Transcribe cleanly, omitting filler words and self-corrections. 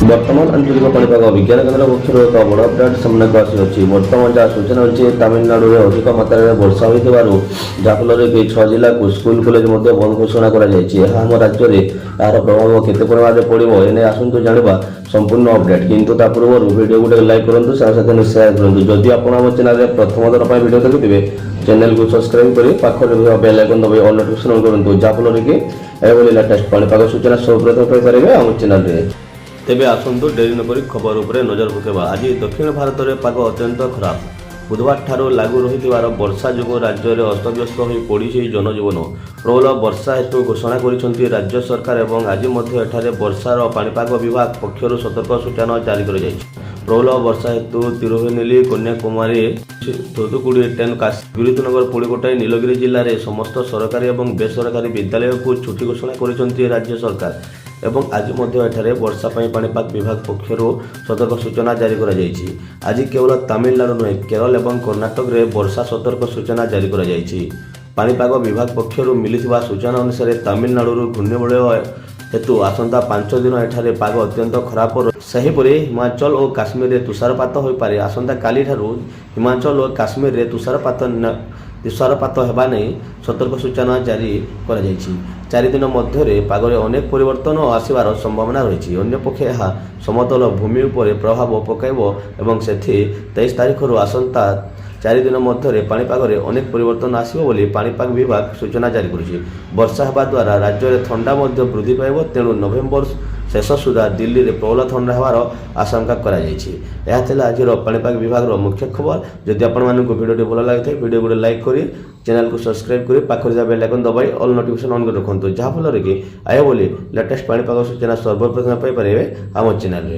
बर्तमान आंचलिक पाणीपाग विज्ञान केन्द्र पक्षर एक बड़ अपडेट सामने को आसी बर्तमान जहाँ सूचना अच्छी तमिलनाडु में अधिक मात्रा में वर्षा हो जहाँफल कि 6 जिला को स्कूल कॉलेज बंद घोषणा कर राज्य में यार प्रभाव केते परिमाण में पड़ो एने आसतु जाना संपूर्ण अपडेट किंतु ता पूर्व वीडियो गोटे लाइक करूँ साथ शेयर करूँ जदि आप चैनल प्रथम थर पर वीडियो देखुवे चैनल को सब्सक्राइब कर पाखे बेल आइकन दबाई ऑल नोटिफिकेशन ऑन करूँ जहाँफल कि एभली लेटेस्ट पाणीपाग सूचना सर्वप्रथम पाइपर आम चैनल रे तेबे आसतु डेरी नक खबर उपरे नजर पकेबा। आज दक्षिण भारत में पाग अत्यंत खराब बुधवार ठारू लागू रही वर्षा जो राज्य में अस्तव्यस्त हो पड़ी जनजीवन प्रबल वर्षा हेतु घोषणा कर राज्य सरकार और आज एठारे वर्षार पाणीपाग विभाग पक्षर सतर्क सूचना जारी कर प्रबल वर्षा हेतु तिरुनेली कन्याकुमारी थुथुकुड़ी विरुद्धनगर पुड़ीकोटाई नीलगिरी जिले में समस्त सरकारी और बेसरकारी विद्यालय को छुट्टी घोषणा कर राज्य सरकार एवं आज एठारे वर्षा पाणीपाग विभाग पक्षर सतर्क सूचना जारी कर आज केवल तमिलनाडु नुहे केरल और कर्णाटक में वर्षा सतर्क सूचना जारी कर पाणीपाग विभाग पक्षर मिलता सूचना अनुसार तमिलनाडु घूर्णिबलय हेतु आसंता 5 दिन एठारे पाग अत्यंत खराब सेहीपरि हिमाचल और काश्मीर में तुषारपात हो पारे आसंता काली ठारू हिमाचल और काश्मीर में तुषारपात होगा नहीं सतर्क सूचना जारी कर 4 दिन मध्य पागरे अनेक परिवर्तन आसबार संभावना रही अंपक्षे यह समतल भूमि पर प्रभाव पकाइब और से 23 तारीख आसंता 4 दिन मध्य पाणीपाग अनेक परिवर्तन आसो पाणीपाग विभाग सूचना जारी कर वर्षा होगा द्वारा राज्य में ठंडा वृद्धि पाइब तेणु नवेम्बर शेष सुधा दिल्ली में प्रबल ठंडा होवार आशंका कराला आज पाणीपाग विभाग मुख्य खबर जदि आपको भिडियो भल लगे भिडियो गोटे लाइक कर चैनल को सब्सक्राइब कर पाखे बेल आइकन दबाई ऑल नोटिफिकेशन ऑन कर रखुँ जहाँफल कि आए बोली लेटेस्ट पाणीपाग सूचना सर्वप्रथम पाइपर आम चैनल।